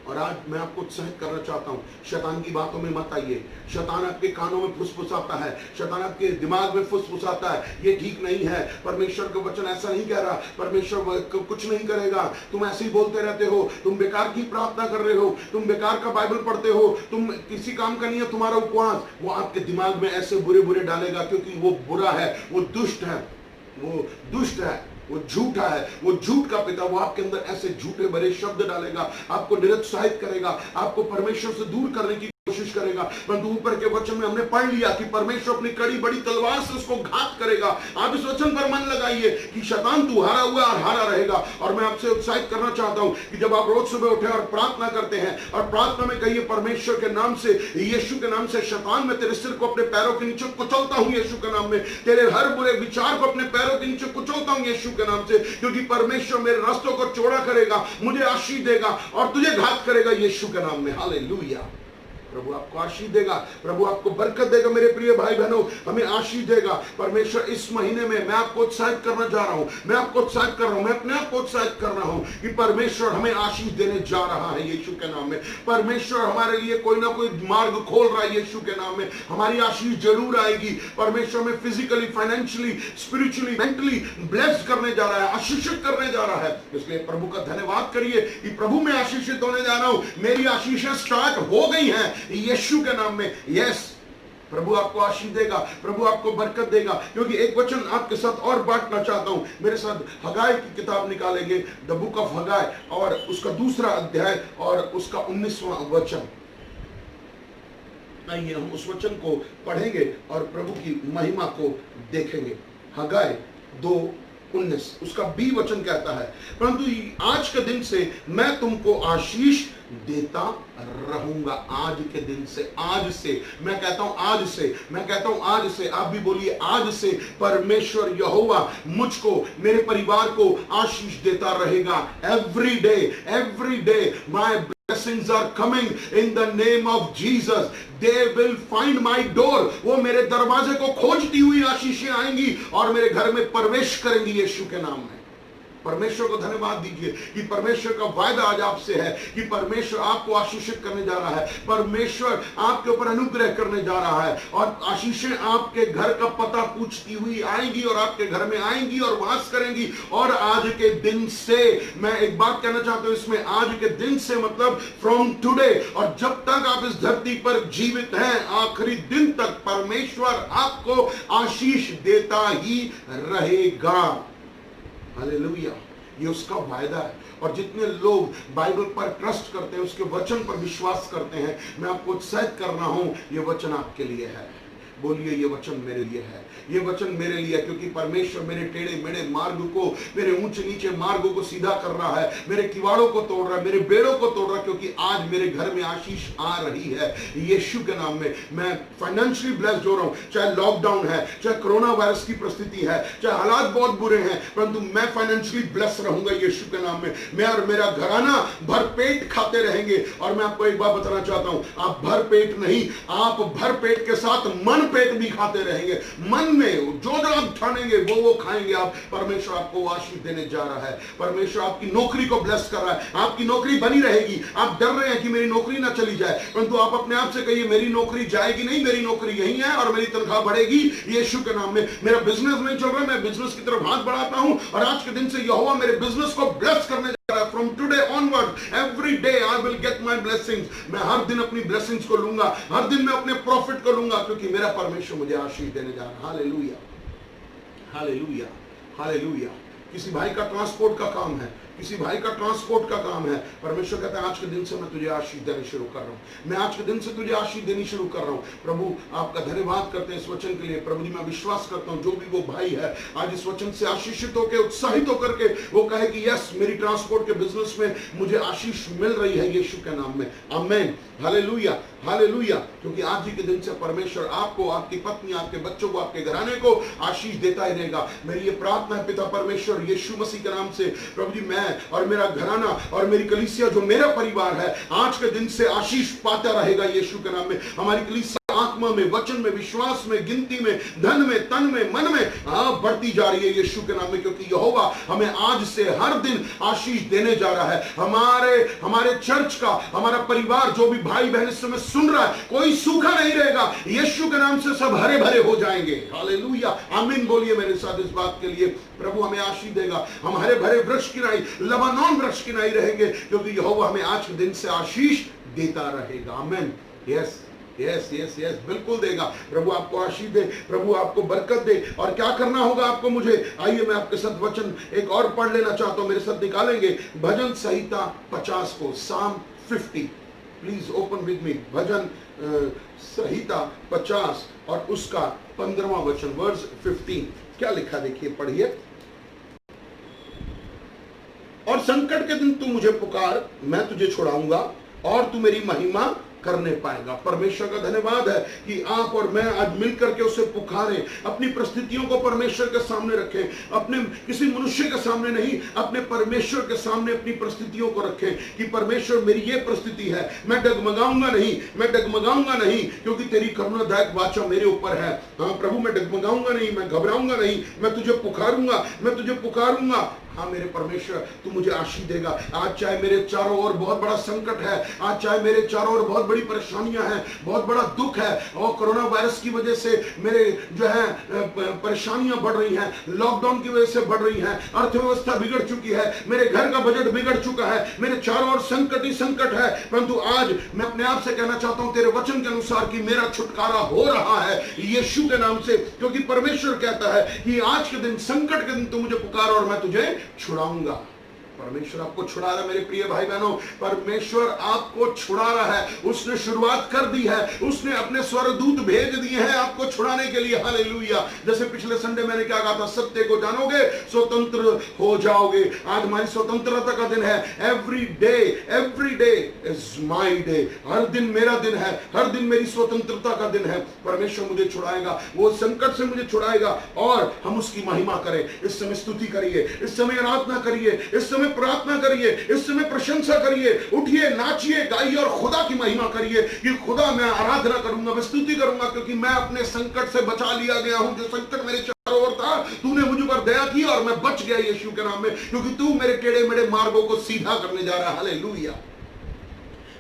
और आज मैं आपको उत्साहित करना चाहता हूं, शैतान की बातों में मत आइए। शैतान आपके कानों में फुसफुसाता है, शैतान आपके दिमाग में फुसफुसाता है, ये ठीक नहीं है। परमेश्वर का वचन ऐसा नहीं कह रहा, परमेश्वर कुछ नहीं करेगा, तुम ऐसे ही बोलते रहते हो, तुम बेकार की प्रार्थना कर रहे हो, तुम बेकार का बाइबल पढ़ते हो, तुम किसी काम का नहीं है तुम्हारा उपवास। वो आपके दिमाग में ऐसे बुरे बुरे डालेगा, क्योंकि वो बुरा है, वो दुष्ट है। वो दुष्ट है, वो झूठा है, वो झूठ का पिता, वो आपके अंदर ऐसे झूठे भरे शब्द डालेगा, आपको निरुत्साहित करेगा, आपको परमेश्वर से दूर करने की कोशिश करेगा। परंतु ऊपर के वचन में हमने पढ़ लिया कि परमेश्वर अपनी कड़ी बड़ी तलवार से उसको घात करेगा। आप इस वचन पर मन लगाइए कि शैतान तू हारा हुआ और हारा रहेगा। और मैं आपसे उत्साहित करना चाहता हूं कि जब आप रोज सुबह उठे और प्रार्थना करते हैं और प्रार्थना में कहिए परमेश्वर के नाम से, यीशु के नाम से, शैतान मैं तेरे सिर को अपने पैरों के नीचे कुचलता हूं यीशु के नाम में, तेरे हर बुरे विचार को अपने पैरों के नीचे कुचलता हूं यीशु के नाम से, क्योंकि परमेश्वर मेरे रास्तों को चौड़ा करेगा, मुझे आशीष देगा और तुझे घात करेगा यीशु के नाम में। हालेलुया। प्रभु आपको आशीष देगा, प्रभु आपको बरकत देगा। मेरे प्रिय भाई बहनों, हमें आशीष देगा परमेश्वर। इस महीने में मैं आपको उत्साहित करना जा रहा हूं, मैं आपको उत्साहित कर रहा हूं, मैं अपने आप को उत्साहित कर रहा हूं कि परमेश्वर हमें आशीष देने जा रहा है यीशु के नाम में। परमेश्वर हमारे लिए कोई ना कोई मार्ग खोल रहा है यीशु के नाम में। हमारी आशीष जरूर आएगी। परमेश्वर में physically, financially, spiritually, mentally bless करने जा रहा है, आशीषित करने जा रहा है। इसलिए प्रभु का धन्यवाद करिए कि प्रभु मैं आशीषित होने जा रहा हूं, मेरी आशीषें स्टार्ट हो गई हैं यीशु के नाम में। यस, प्रभु आपको आशीष देगा, प्रभु आपको बरकत देगा। क्योंकि एक वचन आपके साथ और बांटना चाहता हूं। मेरे साथ हगाई की किताब निकालेंगे, द बुक ऑफ हगाई, और उसका दूसरा अध्याय और उसका 19वां वचन। आइए हम उस वचन को पढ़ेंगे और प्रभु की महिमा को देखेंगे। हगाई 2:19 उसका बी वचन कहता है, परंतु आज के दिन से मैं तुमको आशीष देता रहूंगा। आज के दिन से, आज से, मैं कहता हूं आज से, मैं कहता हूं आज से, आप भी बोलिए आज से परमेश्वर यहोवा मुझको, मेरे परिवार को आशीष देता रहेगा। Every day my blessings are coming in the name of Jesus. They will find my door. वो मेरे दरवाजे को खोजती हुई आशीषें आएंगी और मेरे घर में प्रवेश करेंगी यीशु के नाम में। परमेश्वर को धन्यवाद दीजिए कि परमेश्वर का वायदा आज आपसे है कि परमेश्वर आपको आशीषित करने जा रहा है, परमेश्वर आपके ऊपर अनुग्रह करने जा रहा है और आशीषें आपके घर का पता पूछती हुई आएंगी और आपके घर में आएंगी और वास करेंगी। और आज के दिन से, मैं एक बात कहना चाहता हूं इसमें, आज के दिन से मतलब फ्रॉम टुडे, और जब तक आप इस धरती पर जीवित हैं आखिरी दिन तक परमेश्वर आपको आशीष देता ही रहेगा। हालेलुया, ये उसका वायदा है। और जितने लोग बाइबल पर ट्रस्ट करते हैं, उसके वचन पर विश्वास करते हैं, मैं आपको उत्साहित कर रहा हूं, ये वचन आपके लिए है। बोलिए ये वचन मेरे लिए है, ये वचन मेरे लिए है, क्योंकि परमेश्वर मेरे टेढ़े मेढ़े मार्ग को, मेरे ऊंचे नीचे मार्गों को सीधा कर रहा है, मेरे किवाड़ों को तोड़ रहा है, मेरे बेड़ों को तोड़ रहा है, क्योंकि आज मेरे घर में आशीष आ रही है यीशु के नाम में। मैं फाइनेंशियली ब्लेस्ड हो रहा हूं, चाहे लॉकडाउन है, चाहे कोरोना वायरस की परिस्थिति है, चाहे हालात बहुत बुरे हैं, परंतु मैं फाइनेंशियली ब्लेस्ड रहूंगा यीशु के नाम में। मैं और मेरा घराना भरपेट खाते रहेंगे। और मैं आपको एक बात बताना चाहता हूं, आप भरपेट नहीं, आप भरपेट के साथ मन पेट भी खाते रहेंगे। मन में जो आप ठानेंगे वो खाएंगे आप। परमेश्वर आपको आशीष देने जा रहा है। परमेश्वर आपकी नौकरी को ब्लेस कर रहा है, आपकी नौकरी बनी रहेगी। आप डर रहे हैं कि मेरी नौकरी ना चली जाए, परंतु आप अपने आप से कहिए मेरी नौकरी जाएगी नहीं, मेरी नौकरी यही है और मेरी तनख्वाह बढ़ेगी यीशु के नाम में। मेरा बिजनेस नहीं चल रहा, मैं बिजनेस की तरफ हाथ बढ़ाता हूं और आज के दिन से यहोवा मेरे बिजनेस को ब्लेस करने From today onward, every day I will get my blessings. मैं हर दिन अपनी blessings को लूंगा, हर दिन मैं अपने प्रॉफिट को लूंगा, क्योंकि मेरा परमेश्वर मुझे आशीष देने जा रहा है। Hallelujah, hallelujah, hallelujah. किसी भाई का ट्रांसपोर्ट का काम है, किसी भाई का ट्रांसपोर्ट का काम है, परमेश्वर कहता है आज के दिन से मैं तुझे आशीष देनी शुरू कर रहा हूं, मैं आज के दिन से तुझे आशीष देनी शुरू कर रहा हूं। प्रभु आपका धन्यवाद करते हैं इस वचन के लिए। प्रभु जी मैं विश्वास करता हूं जो भी वो भाई है आज इस वचन से आशीषित होकर, उत्साहित होकर के वो कहे कि यस मेरी ट्रांसपोर्ट के बिजनेस में मुझे आशीष मिल रही है यीशु के नाम में। आमीन, हालेलुया, हालेलुया। क्योंकि आज ही के दिन से परमेश्वर आपको, आपकी पत्नी, आपके बच्चों को, आपके घराने को आशीष देता ही रहेगा। मेरी ये प्रार्थना है पिता परमेश्वर यीशु मसीह के नाम से, प्रभु जी मैं और मेरा घराना और मेरी कलीसिया जो मेरा परिवार है आज के दिन से आशीष पाता रहेगा यीशु के नाम में। हमारी कलीसिया आत्मा में, वचन में, विश्वास में, गिनती में, धन में, तन में, मन में बढ़ती जा रही है यीशु के नाम में, क्योंकि यहोवा हमें आज से हर दिन आशीष देने जा रहा है। हमारे चर्च का, हमारा परिवार, जो भी भाई बहन इस समय सुन रहा है, कोई सूखा नहीं रहेगा यीशु के नाम से, सब हरे भरे हो जाएंगे। हालेलुया, आमीन बोलिए मेरे साथ इस बात के लिए। प्रभु हमें आशीष देगा, हम हरे भरे वृक्ष की नाई, लबानोन वृक्ष की नाई रहेंगे, क्योंकि यहोवा हमें आज के दिन से आशीष देता रहेगा। आमीन। यस, यस यस यस, बिल्कुल देगा। प्रभु आपको आशीष दे, प्रभु आपको बरकत दे। और क्या करना होगा आपको मुझे, आइए मैं आपके साथ वचन एक और पढ़ लेना चाहता हूं, मेरे साथ निकालेंगे भजन संहिता 50 को, साम 50। प्लीज ओपन विद मी, भजन संहिता 50 और उसका 15वां वचन, वर्स 15। क्या लिखा देखिए, पढ़िए। और संकट के दिन तू मुझे पुकार, मैं तुझे छुड़ाऊंगा और तू मेरी महिमा करने पाएगा। परमेश्वर का धन्यवाद है कि आप और मैं आज मिलकर के उसे पुकारें, अपनी परिस्थितियों को परमेश्वर के सामने रखें, अपने किसी मनुष्य के सामने नहीं, अपने परमेश्वर के सामने अपनी परिस्थितियों को रखें कि परमेश्वर मेरी ये परिस्थिति है, मैं डगमगाऊंगा नहीं, मैं डगमगाऊंगा नहीं, क्योंकि तेरी करुणादायक वाचा मेरे ऊपर है। हाँ प्रभु, मैं डगमगाऊंगा नहीं, मैं घबराऊंगा नहीं, मैं तुझे पुकारूंगा, मैं तुझे पुकारूंगा। हाँ मेरे परमेश्वर, तू मुझे आशीष देगा। आज चाहे मेरे चारों ओर बहुत बड़ा संकट है, आज चाहे मेरे चारों ओर बहुत बड़ी परेशानियां हैं, बहुत बड़ा दुख है, और कोरोना वायरस की वजह से मेरे जो है परेशानियां बढ़ रही हैं, लॉकडाउन की वजह से बढ़ रही हैं, अर्थव्यवस्था बिगड़ चुकी है, मेरे घर का बजट बिगड़ चुका है, मेरे चारों ओर संकट ही संकट है, परंतु आज मैं अपने आप से कहना चाहता हूं तेरे वचन के अनुसार कि मेरा छुटकारा हो रहा है यीशु के नाम से, क्योंकि परमेश्वर कहता है कि आज के दिन, संकट के दिन तू मुझे पुकार और मैं तुझे छुड़ाऊंगा। परमेश्वर आपको छुड़ा रहा है मेरे प्रिय भाई बहनों, परमेश्वर आपको छुड़ा रहा है। उसने शुरुआत कर दी है, उसने अपने स्वर्गदूत भेज दिए हैं आपको छुड़ाने के लिए। हालेलुया। जैसे पिछले संडे मैंने क्या कहा था, सत्य को जानोगे स्वतंत्र हो जाओगे। आज हमारी स्वतंत्रता का दिन है। Every day is my day. हर दिन मेरा दिन है, हर दिन मेरी स्वतंत्रता का दिन है। परमेश्वर मुझे छुड़ाएगा, वो संकट से मुझे छुड़ाएगा और हम उसकी महिमा करें। इस समय स्तुति करिए, इस समय आराधना करिए, इस समय प्रार्थना करिए, इस समय प्रशंसा करिए, उठिए, नाचिए, गाइए और खुदा की महिमा करिए कि खुदा मैं आराधना करूंगा, मैं स्तुति करूंगा, क्योंकि मैं अपने संकट से बचा लिया गया हूं। जो संकट मेरे चारों ओर था, तूने मुझ पर दया की और मैं बच गया यीशु के नाम में, क्योंकि तू मेरे टेढ़े मेढ़े मार्गों को सीधा करने जा रहा है। हालेलुया।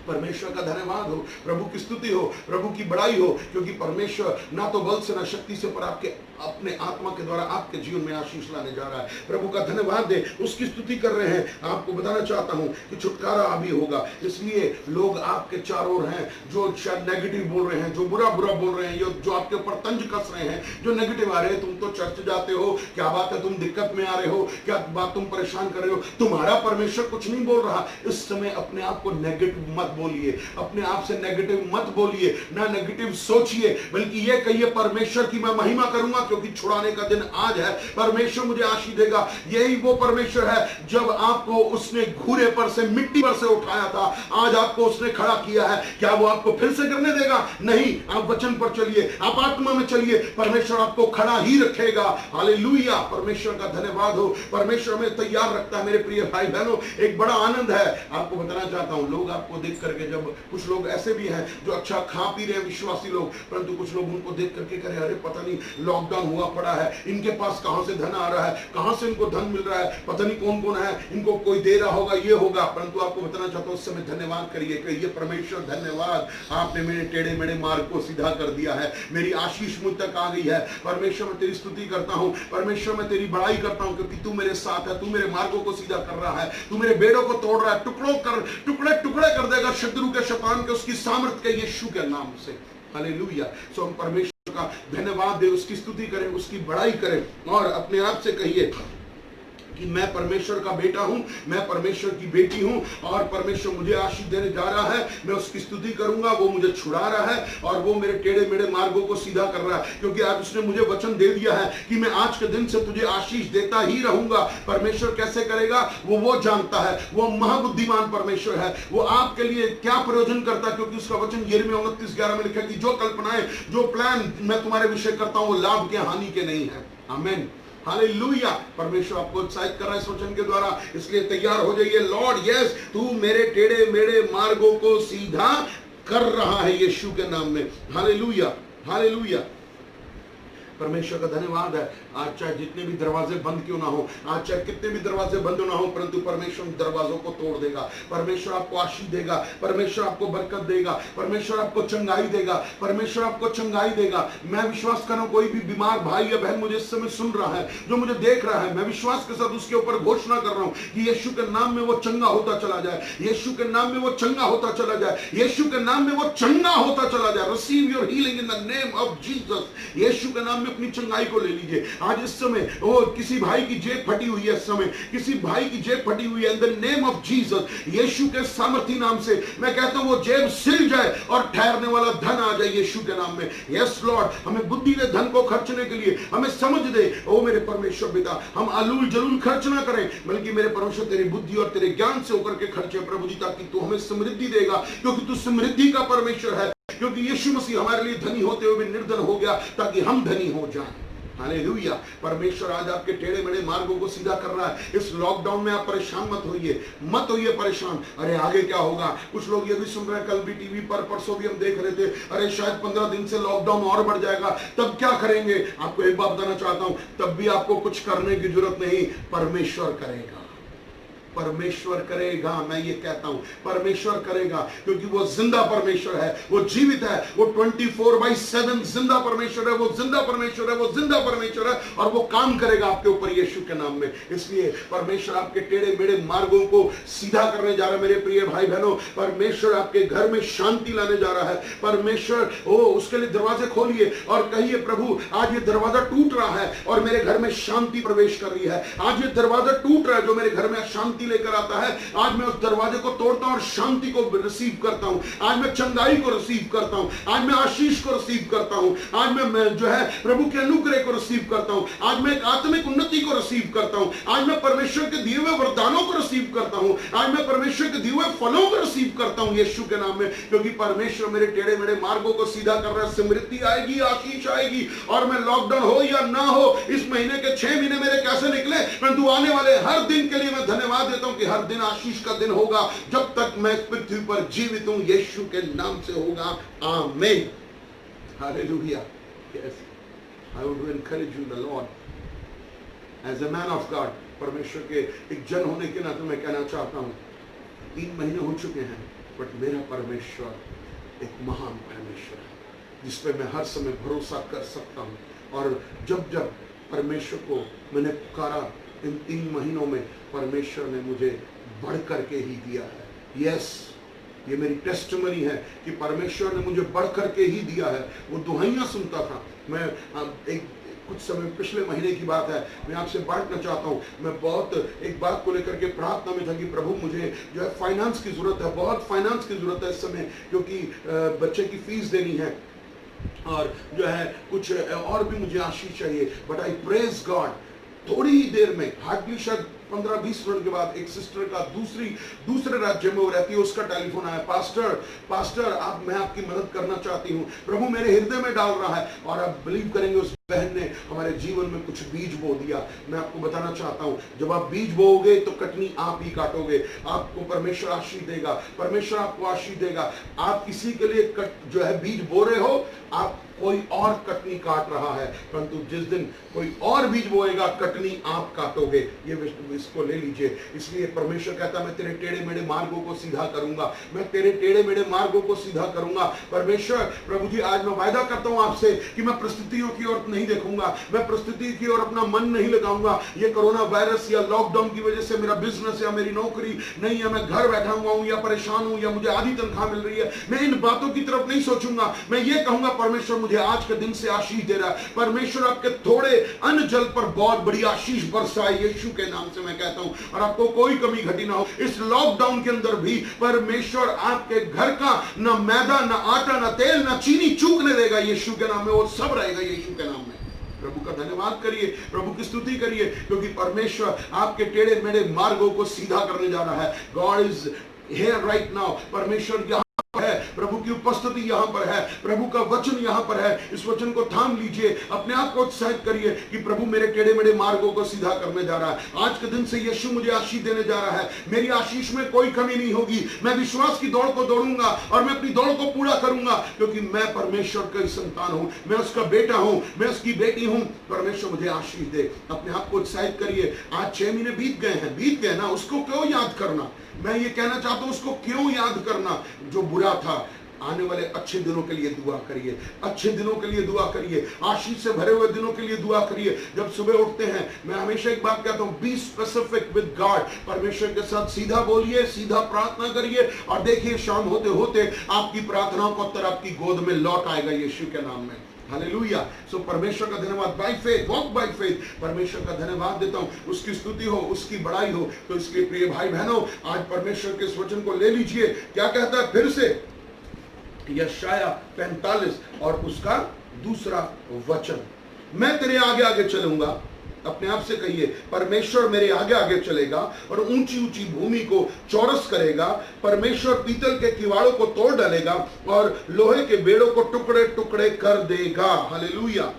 परमेश्वर का धन्यवाद हो, प्रभु की स्तुति हो, प्रभु की बड़ाई हो, क्योंकि परमेश्वर ना तो बल से ना शक्ति से, पर आपके अपने आत्मा के द्वारा आपके जीवन में आशीष लाने जा रहा है। प्रभु का धन्यवाद दे, उसकी स्तुति कर रहे हैं। आपको बताना चाहता हूं कि छुटकारा अभी होगा। इसलिए लोग आपके चारों ओर हैं जो शायद नेगेटिव बोल रहे हैं, जो बुरा बुरा बोल रहे हैं, जो आपके ऊपर तंज कस रहे हैं, जो नेगेटिव आ रहे हैं। तुम तो चर्च जाते हो, क्या बात है तुम दिक्कत में आ रहे हो, क्या बात तुम परेशान कर रहे हो, तुम्हारा परमेश्वर कुछ नहीं बोल रहा। इस समय अपने आप को नेगेटिव मत बोलिए, अपने आप से नेगेटिव मत बोलिए, ना नेगेटिव सोचिए, बल्कि ये कहिए परमेश्वर की मैं महिमा करूंगा, क्योंकि छुड़ाने का दिन आज है। परमेश्वर मुझे आशीष देगा। यही वो परमेश्वर है जब आपको उसने घूरे पर से, मिट्टी पर से उठाया था, आज आपको उसने खड़ा किया है। क्या वो आपको फिर से गिरने देगा? नहीं। आप वचन पर चलिए, आप आत्मा में चलिए, परमेश्वर आपको खड़ा ही रखेगा। हालेलुया। परमेश्वर का धन्यवाद हो। परमेश्वर में तैयार रखता है। मेरे प्रिय भाई बहनों, एक बड़ा आनंद है। आपको बताना चाहता हूं, लोग आपको देख करके, जब कुछ लोग ऐसे भी हैं जो अच्छा खा पी रहे हैं, विश्वासी लोग, परंतु कुछ लोग उनको देख करके कह रहे हैं, अरे पता नहीं लॉकडाउन हुआ पड़ा है, इनके पास कहां से धन आ रहा है, कहां से इनको धन मिल रहा है, पता नहीं कौन कौन है, इनको कोई दे रहा होगा, ये होगा। परंतु आपको बताना चाहता हूं, उस समय धन्यवाद करिए कि ये परमेश्वर धन्यवाद, आपने मेरे टेढ़े मेढ़े मार्ग को सीधा कर दिया है, मेरी आशीष मुझ तक आ गई है। परमेश्वर मैं तेरी स्तुति करता हूं, परमेश्वर मैं तेरी बड़ाई करता हूं, क्योंकि तू मेरे साथ है, तू मेरे मार्गों को सीधा कर रहा है, तू मेरे बेड़ों को तोड़ रहा है, टुकड़े टुकड़े कर देगा शत्रु के, शैतान के, उसकी सामर्थ के यीशु के नाम से। हालेलुया। सो हम परमेश्वर का धन्यवाद दे, उसकी स्तुति करें, उसकी बड़ाई करें और अपने आप से कहिए कि मैं परमेश्वर का बेटा हूं, मैं परमेश्वर की बेटी हूं और परमेश्वर मुझे आशीष देने जा रहा है। मैं उसकी स्तुति करूंगा, वो मुझे छुड़ा रहा है और वो मेरे टेढ़े मेढ़े मार्गों को सीधा कर रहा है, क्योंकि आज उसने मुझे वचन दे दिया है कि मैं आज के दिन से तुझे आशीष देता ही रहूंगा। परमेश्वर कैसे करेगा वो जानता है, वो महाबुद्धिमान परमेश्वर है। वो आपके लिए क्या प्रयोजन करता है, क्योंकि उसका वचन यिर्मयाह 29:11 में लिखा है कि जो कल्पनाएं, जो प्लान मैं तुम्हारे विषय करता हूं, वो लाभ के, हानि के नहीं है। आमीन। हालेलुया। परमेश्वर आपको उत्साहित कर रहा है इस वचन के द्वारा, इसलिए तैयार हो जाइए। लॉर्ड यस, तू मेरे टेढ़े मेढ़े मार्गों को सीधा कर रहा है यीशु के नाम में। हालेलुया। हालेलुया। परमेश्वर का धन्यवाद है। आज चाहे जितने भी दरवाजे बंद क्यों ना हो, आज चाहे कितने भी दरवाजे बंद ना हो, परंतु परमेश्वर उन दरवाजों को तोड़ देगा। परमेश्वर आपको आशीष देगा, परमेश्वर आपको बरकत देगा, परमेश्वर आपको चंगाई देगा, परमेश्वर आपको चंगाई देगा। मैं विश्वास कर रहा हूं, कोई भी बीमार भाई या बहन मुझे इस समय सुन रहा है, जो मुझे देख रहा है, मैं विश्वास के साथ उसके ऊपर घोषणा कर रहा हूं कि यीशु के नाम में वो चंगा होता चला जाए, यीशु के नाम में वो चंगा होता चला जाए, यीशु के नाम में वो चंगा होता चला जाए। Receive your healing in the name of Jesus. यीशु के नाम में अपनी चंगाई को ले लीजिए। आज इस समय वो किसी भाई की जेब फटी हुई है, इस समय किसी भाई की जेब फटी हुई है, in the name of Jesus, यीशु के सामर्थी नाम से मैं कहता हूं वो जेब सिल जाए और ठहरने वाला धन आ जाए यीशु के नाम में। यस लॉर्ड, हमें बुद्धि दे धन को खर्चने के लिए, हमें समझ दे ओ मेरे परमेश्वर पिता। हम आलूल जलूल खर्च ना करें, बल्कि मेरे परमेश्वर तेरी बुद्धि और तेरे ज्ञान से होकर के खर्चे प्रभु जी, ताकि तू हमें समृद्धि देगा, क्योंकि तू समृद्धि का परमेश्वर है। क्योंकि यीशु मसीह हमारे लिए धनी होते हुए भी निर्धन हो गया ताकि हम धनी हो जाएं। हालेलुया। परमेश्वर आज आपके टेढ़े मेढ़े मार्गों को सीधा कर रहा है। इस लॉकडाउन में आप परेशान मत होइए परेशान। अरे आगे क्या होगा? कुछ लोग ये भी सुन रहे हैं, कल भी टीवी पर, परसों भी हम देख रहे थे, अरे शायद 15 दिन से लॉकडाउन और बढ़ जाएगा, तब क्या करेंगे? आपको एक बात बताना चाहता हूं, तब भी आपको कुछ करने की जरूरत नहीं, परमेश्वर करेगा। परमेश्वर करेगा, मैं ये कहता हूं परमेश्वर करेगा, क्योंकि वो जिंदा परमेश्वर है, वो जीवित है, वो 24/7 जिंदा परमेश्वर है, वो जिंदा परमेश्वर है, वो जिंदा परमेश्वर है, और वो काम करेगा आपके ऊपर यीशु के नाम में। इसलिए परमेश्वर आपके टेढ़े मेढ़े मार्गों को सीधा करने जा रहा है मेरे प्रिय भाई बहनों। परमेश्वर आपके घर में शांति लाने जा रहा है। परमेश्वर उसके लिए दरवाजे खोलिए और कहिए, प्रभु आज ये दरवाजा टूट रहा है और मेरे घर में शांति प्रवेश कर रही है। आज ये दरवाजा टूट रहा है जो मेरे घर में शांति लेकर आता है, आज मैं उस दरवाजे को तोड़ता हूं और शांति को रिसीव करता हूं। आज मैं चंगाई को रिसीव करता हूं, आज मैं आशीष को रिसीव करता हूं, आज मैं जो है प्रभु के अनुग्रह को रिसीव करता हूं, आज मैं एक आत्मिक उन्नति को रिसीव करता हूं, आज मैं परमेश्वर के दिए हुए वरदानों को रिसीव करता हूं, आज मैं परमेश्वर के दिए हुए फलों को रिसीव करता हूं यीशु के नाम में। क्योंकि परमेश्वर मेरे टेढ़े मेढ़े मार्गों को सीधा कर रहा है। समृद्धि आएगी, आशीष आएगी, और मैं लॉकडाउन हो या ना हो, इस महीने के 6 महीने मेरे कैसे निकले, परंतु आने वाले हर दिन के लिए मैं धन्यवाद देता हूं कि हर दिन आशीष का दिन होगा जब तक मैं इस पृथ्वी पर जीवित हूं, यीशु के नाम से होगा। आमीन। Hallelujah. Yes, I would encourage you the Lord as a man of God. परमेश्वर के एक जन होने के नाते मैं कहना चाहता हूं, 3 महीने हो चुके हैं, बट मेरा परमेश्वर एक महान परमेश्वर है जिस पे मैं हर समय भरोसा कर सकता हूं। और जब जब परमेश्वर को मैंने पुकारा, इन 3 महीनों में परमेश्वर ने मुझे बढ़ करके ही दिया है। यस, ये मेरी टेस्टिमनी है कि परमेश्वर ने मुझे बढ़ करके ही दिया है। वो दुहाइयां सुनता था मैं, एक कुछ समय पिछले महीने की बात है, मैं आपसे बांटना चाहता हूँ। मैं बहुत एक बात को लेकर के प्रार्थना में था कि प्रभु मुझे जो है फाइनेंस की जरूरत है, बहुत फाइनेंस की जरूरत है इस समय, क्योंकि बच्चे की फीस देनी है और जो है कुछ और भी मुझे आशीष चाहिए। बट आई प्रेज गॉड, थोड़ी ही देर में, हार्डली शायद 15-20 मिनट के बाद, एक सिस्टर का दूसरे राज्य में वो रहती है, उसका टेलीफोन आया, पास्टर आप, मैं आपकी मदद करना चाहती हूँ, प्रभु मेरे हृदय में डाल रहा है। और आप बिलीव करेंगे, उस बहन ने हमारे जीवन में कुछ बीज बो दिया। मैं आपको बताना चाहता हूँ, जब आप बीज बोओगे तो कटनी आप ही काटोगे। आपको परमेश्वर आशीष देगा, परमेश्वर आपको आशीष देगा। आप किसी के लिए जो है बीज बो रहे हो, आप कोई और कटनी काट रहा है, परंतु जिस दिन कोई और बीज बोएगा, कटनी आप काटोगे। ये इसको ले लीजिए। इसलिए परमेश्वर कहता, मैं तेरे टेढ़े मेढ़े मार्गों को सीधा करूंगा, मैं तेरे टेढ़े मेढ़े मार्गों को सीधा करूंगा। परमेश्वर प्रभु जी, आज मैं वायदा करता हूं आपसे कि मैं परिस्थितियों की ओर नहीं देखूंगा, मैं परिस्थिति की ओर अपना मन नहीं लगाऊंगा। ये कोरोना वायरस या लॉकडाउन की वजह से मेरा बिजनेस या मेरी नौकरी नहीं है, मैं घर बैठा हुआ हूं या परेशान हूं या मुझे आधी तनख्वाह मिल रही है, मैं इन बातों की तरफ नहीं सोचूंगा। मैं ये कहूंगा, परमेश्वर मुझे आज के दिन से आशीष दे रहा है। परमेश्वर आपके थोड़े अन्न जल पर बहुत बड़ी आशीष बरसाए यीशु के नाम से मैं कहता हूं, और आपको कोई कमी घटी ना हो। इस लॉकडाउन के अंदर भी परमेश्वर आपके घर का न मैदा, न आटा, न तेल, न चीनी चूकने देगा यीशु के नाम में। वो सब रहेगा यीशु के नाम में। प्रभु का धन्यवाद करिए, प्रभु की स्तुति करिए, क्योंकि परमेश्वर आपके टेढ़े मेढ़े मार्गों को सीधा करने जा रहा है। God is here right now. परमेश्वर यहाँ है। प्रभु की की उपस्थिति यहाँ पर है, प्रभु का वचन यहाँ पर है। इस वचन को थाम लीजिए, अपने आप को उत्साहित करिए कि प्रभु मेरे टेढ़े मेढ़े मार्गों को सीधा करने जा रहा है। आज के दिन से यीशु मुझे आशीष देने जा रहा है। मेरी आशीष में कोई कमी नहीं होगी। मैं विश्वास की दौड़ को दौड़ूंगा और मैं अपनी दौड़ को पूरा करूंगा, क्योंकि मैं परमेश्वर का संतान हूं, मैं उसका बेटा हूं, मैं उसकी बेटी हूं। परमेश्वर मुझे आशीष दे। अपने आप को उत्साहित करिए। आज 6 महीने बीत गए हैं, बीत गए ना, उसको क्यों याद करना। मैं ये कहना चाहता हूं, उसको क्यों याद करना जो बुरा था। आने वाले अच्छे दिनों के लिए दुआ करिए, अच्छे दिनों के लिए दुआ करिए, आशीष से भरे हुए दिनों के लिए दुआ करिए। जब सुबह उठते हैं, मैं हमेशा एक बात कहता हूं, बी स्पेसिफिक विद गॉड। परमेश्वर के साथ सीधा बोलिए, सीधा प्रार्थना करिए, और देखिए शाम होते होते आपकी प्रार्थनाओं का उत्तर आपकी गोद में लौट आएगा यीशु के नाम में। हालेलुया। सो परमेश्वर का धन्यवाद। By faith, walk by faith. परमेश्वर का धन्यवाद देता हूं, उसकी स्तुति हो, उसकी बड़ाई हो। तो इसके प्रिय भाई बहनों, आज परमेश्वर के इस वचन को ले लीजिए। क्या कहता है फिर से यशाया 45 और उसका दूसरा वचन, मैं तेरे आगे आगे चलूंगा। अपने आप से कहिए, परमेश्वर मेरे आगे आगे चलेगा और ऊंची ऊंची भूमि को चौरस करेगा। परमेश्वर पीतल के किवाड़ों को तोड़ डालेगा और लोहे के बेड़ों को टुकड़े टुकड़े कर देगा। हालेलुया।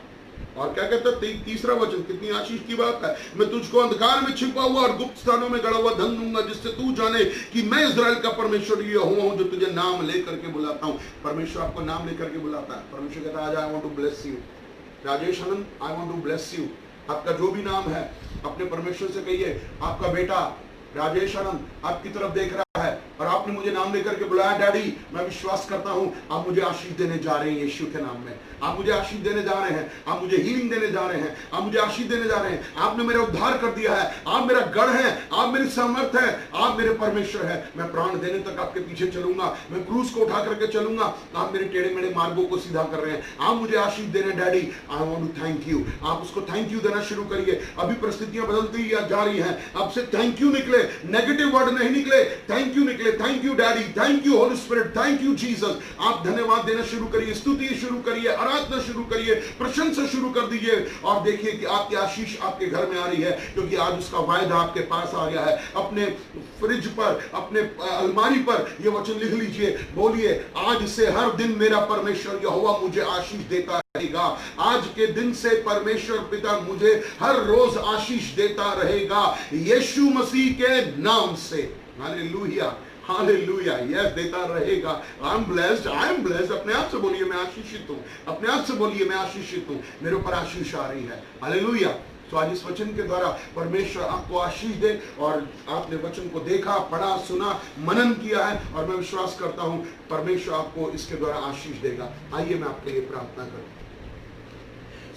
और क्या कहता है तीसरा वचन, कितनी आशीष की बात है। मैं तुझको अंधकार में छिपा हुआ और गुप्त स्थानों में गड़ा हुआ धन दूंगा, जिससे तू जाने कि मैं इस्राएल का परमेश्वर यहोवा हूं, जो तुझे नाम लेकर के बुलाता हूं। परमेश्वर आपको नाम लेकर के बुलाता है। परमेश्वर कहता है, आज I want to bless you Rajesh Anand, I want to bless you. आपका जो भी नाम है, अपने परमेश्वर से कहिए, आपका बेटा राजेश आनंद आपकी तरफ देख रहा है और आपने मुझे नाम लेकर के बुलाया। डैडी, मैं विश्वास करता हूं आप मुझे आशीष देने जा रहे हैं यीशु के नाम में। आप मुझे आशीष देने जा रहे हैं, आप मुझे हीलिंग देने जा रहे हैं, आप मुझे आशीष देने जा रहे हैं। आपने मेरा उद्धार कर दिया है, आप मेरा गढ़ है, आप मेरी सामर्थ है, आप मेरे परमेश्वर है। मैं प्राण देने तक आपके पीछे चलूंगा, मैं क्रूस को उठा करके चलूंगा। आप मेरे टेढ़े मेढ़े मार्गों को सीधा कर रहे हैं, आप मुझे आशीष दे रहे हैं। Daddy, I want to thank you. आप उसको थैंक यू देना शुरू करिए। अभी परिस्थितियां बदलती जा रही हैं, अब से थैंक यू निकले, नेगेटिव वर्ड नहीं निकले, थैंक यू निकले। Thank you daddy, thank you Holi spirit, thank you Jesus. आप धन्यवाद देना शुरू करिए, स्तुति शुरू करिए, आराधना शुरू करिए, प्रशंसा शुरू कर दीजिए। और देखिए कि आपकी आशीष आपके घर में आ रही है, क्योंकि आज उसका वायदा आपके पास आ गया है। अपने फ्रिज पर, अपने अलमारी पर ये वचन लिख लीजिए, बोलिए, आज से हर दिन मेरा परमेश्वर यहोवा मुझे आशीष देता रहेगा। आज के दिन से परमेश्वर पिता मुझे हर रोज आशीष देता रहेगा, यीशु मसीह के नाम से। Hallelujah, hallelujah. यस, देता रहेगा। I am blessed, I am blessed. अपने आप से बोलिए, मैं आशीषित हूं। अपने आप से बोलिए, मैं आशीषित हूं, मेरे ऊपर आशीष आ रही है। हालेलुया। तो आज इस वचन के द्वारा परमेश्वर आपको आशीष दे। और आपने वचन को देखा, पढ़ा, सुना, मनन किया है, और मैं विश्वास करता हूं परमेश्वर आपको इसके द्वारा आशीष देगा। आइए मैं आपके लिए प्रार्थना करूं।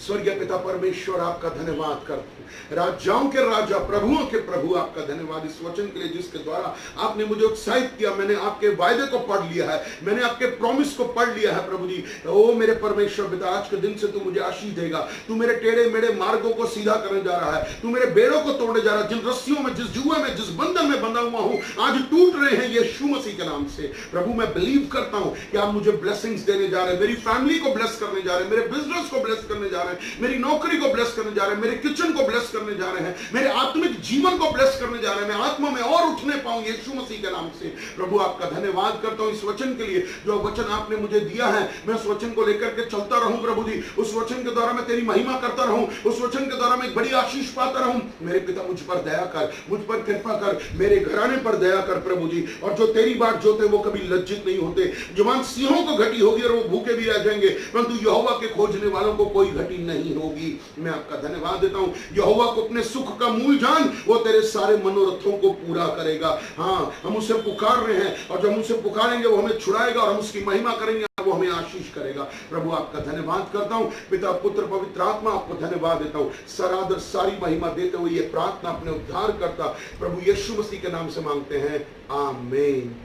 स्वर्गीय पिता परमेश्वर, आपका धन्यवाद करता हूं। राजाओं के राजा, प्रभुओं के प्रभु, आपका धन्यवाद इस वचन के लिए जिसके द्वारा आपने मुझे उत्साहित किया। मैंने आपके वायदे को पढ़ लिया है, मैंने आपके प्रॉमिस को पढ़ लिया है। प्रभु जी, ओ मेरे परमेश्वर पिता, आज के दिन से तू मुझे आशीष देगा। तू मेरे टेढ़े मेढ़े मार्गों को सीधा करने जा रहा है, तू मेरे बेड़ों को तोड़ने जा रहा है। जिन रस्सियों में, जिस जुए में, जिस बंधन में बंधा हुआ हूं, आज टूट रहे हैं यीशु मसीह के नाम से। प्रभु, मैं बिलीव करता हूं कि आप मुझे ब्लेसिंग्स देने जा रहे हैं, मेरी फैमिली को ब्लेस करने जा रहे हैं, मेरे बिजनेस को ब्लेस करने जा रहे हैं, मेरी नौकरी को ब्लेस करने जा रहे हैं, मेरे किचन को ब्लेस करने जा रहे हैं, मेरे आत्मिक जीवन को ब्लेस करने जा रहे हैं। मैं आत्मा में और उठने पाऊं यीशु मसीह के नाम से। प्रभु, आपका धन्यवाद करता हूं इस वचन के लिए, जो वचन आपने मुझे दिया है। मैं उस वचन को लेकर के चलता रहूं प्रभु जी। उस वचन के द्वारा मैं तेरी महिमा करता रहूं, उस वचन के द्वारा मैं एक बड़ी आशीष पाता रहूं। मेरे पिता, मुझ पर दया कर, मुझ पर कृपा कर, मेरे घराने पर दया कर प्रभु जी। और जो तेरी बात जोते वो कभी लज्जित नहीं होते। जवान सिंहों को घटी होगी और वो भूखे भी रह जाएंगे, परंतु यहोवा के खोजने वालों को कोई घटी नहीं होगी। मैं आपका धन्यवाद देता हूं। यहोवा को अपने सुख का मूल जान, वो तेरे सारे मनोरथों को पूरा करेगा। हाँ, हम उसे पुकार रहे हैं, और जब हम उसे पुकारेंगे वो हमें छुड़ाएगा, और हम उसकी महिमा करेंगे, वो हमें आशीष करेगा। प्रभु, आपका धन्यवाद करता हूं। पिता, पुत्र, पवित्र आत्मा, आपको धन्यवाद देता हूं। सारादर सारी महिमा देते हुए ये प्रार्थना अपने उद्धार करता प्रभु यीशु मसीह के नाम से मांगते हैं, आमीन।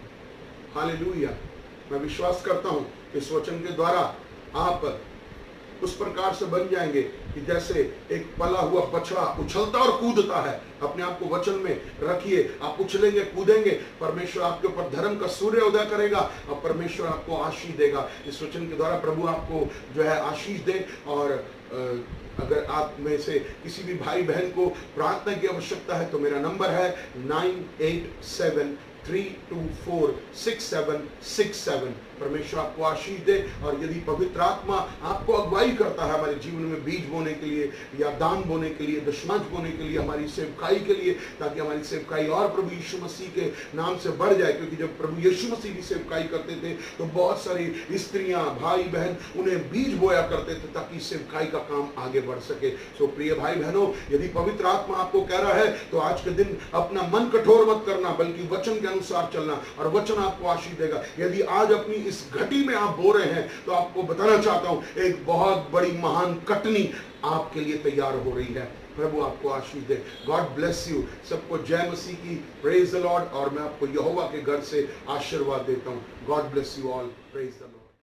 हालेलुया। मैं विश्वास करता हूं इस वचन के द्वारा आप उस प्रकार से बन जाएंगे कि जैसे एक पला हुआ बछड़ा उछलता और कूदता है। अपने आप को वचन में रखिए, आप उछलेंगे, कूदेंगे, परमेश्वर आपके ऊपर धर्म का सूर्य उदय करेगा और परमेश्वर आपको आशीष देगा। इस वचन के द्वारा प्रभु आपको जो है आशीष दे। और अगर आप में से किसी भी भाई बहन को प्रार्थना की आवश्यकता है तो मेरा नंबर है 987 3246767। परमेश्वर आपको आशीष दे। और यदि पवित्र आत्मा आपको अगुवाई करता है हमारे जीवन में बीज बोने के लिए या दान बोने के लिए, दशमांश बोने के लिए, हमारी सेवकाई के लिए, ताकि हमारी सेवकाई और प्रभु यीशु मसीह के नाम से बढ़ जाए, क्योंकि जब प्रभु यीशु मसीह भी सेवकाई करते थे तो बहुत सारी स्त्रियां, भाई बहन उन्हें बीज बोया करते थे ताकि सेवकाई का काम आगे बढ़ सके। सो प्रिय भाई बहनों, यदि पवित्र आत्मा आपको कह रहा है तो आज के दिन अपना मन कठोर मत करना, बल्कि वचन के अनुसार चलना, और वचन आपको आशीष देगा। यदि आज अपनी इस घटी में आप बो रहे हैं तो आपको बताना चाहता हूं, एक बहुत बड़ी महान कटनी आपके लिए तैयार हो रही है। प्रभु आपको आशीष दे। God bless you. सबको जय मसीह की, प्रेज द लॉर्ड। और मैं आपको यहोवा के घर से आशीर्वाद देता हूं। God bless you all, praise the Lord.